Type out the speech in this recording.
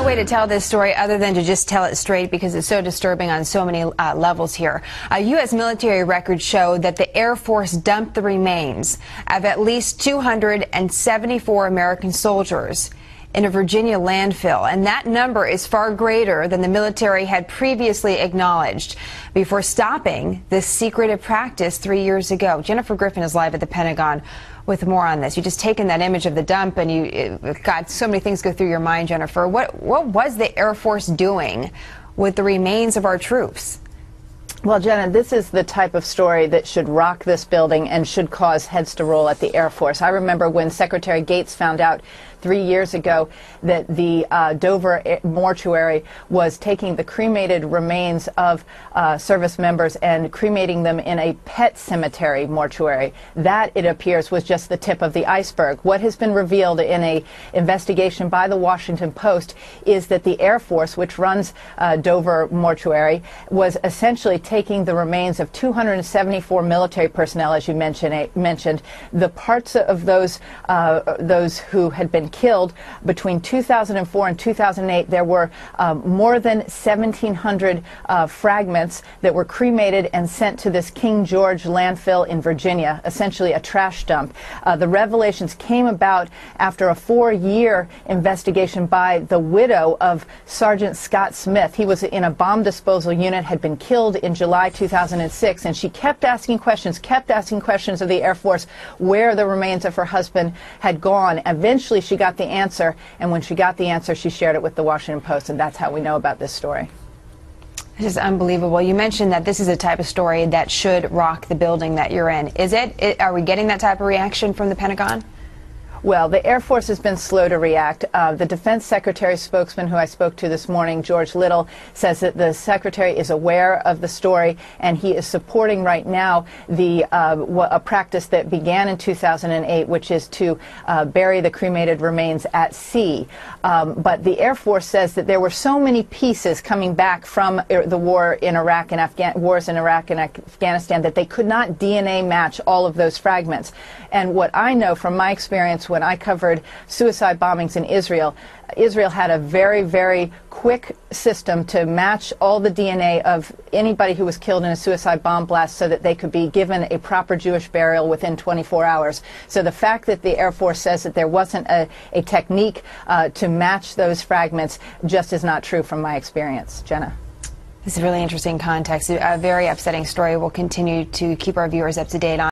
way to tell this story other than to just tell it straight, because it's so disturbing on so many levels here. U.S. military records show that the Air Force dumped the remains of at least 274 American soldiers in a Virginia landfill, and that number is far greater than the military had previously acknowledged before stopping this secretive practice 3 years ago. Jennifer Griffin is live at the Pentagon with more on this. You just taken that image of the dump, and you got so many things go through your mind, Jennifer. What was the Air Force doing with the remains of our troops? Well, Jenna, this is the type of story that should rock this building and should cause heads to roll at the Air Force. I remember when Secretary Gates found out 3 years ago that the Dover mortuary was taking the cremated remains of service members and cremating them in a pet cemetery mortuary. That, it appears, was just the tip of the iceberg. What has been revealed in an investigation by the Washington Post is that the Air Force, which runs Dover mortuary, was essentially taking the remains of 274 military personnel, as you mentioned, the parts of those who had been killed between 2004 and 2008. There were more than 1,700 fragments that were cremated and sent to this King George landfill in Virginia, essentially a trash dump. The revelations came about after a 4-year investigation by the widow of Sergeant Scott Smith. He was in a bomb disposal unit, had been killed in July 2006, and she kept asking questions of the Air Force where the remains of her husband had gone. Eventually she got the answer, and when she got the answer, she shared it with the Washington Post, and that's how we know about this story. This is unbelievable. You mentioned that this is a type of story that should rock the building that you're in. Is it? Are we getting that type of reaction from the Pentagon? Well, the Air Force has been slow to react. The Defense Secretary's spokesman, who I spoke to this morning, George Little, says that the Secretary is aware of the story, and he is supporting right now a practice that began in 2008, which is to bury the cremated remains at sea. But the Air Force says that there were so many pieces coming back from the wars in Iraq and Afghanistan that they could not DNA match all of those fragments. And what I know from my experience when I covered suicide bombings in Israel, Israel had a very, very quick system to match all the DNA of anybody who was killed in a suicide bomb blast so that they could be given a proper Jewish burial within 24 hours. So the fact that the Air Force says that there wasn't a technique to match those fragments just is not true from my experience. Jenna. This is really interesting context. A very upsetting story. We'll continue to keep our viewers up to date on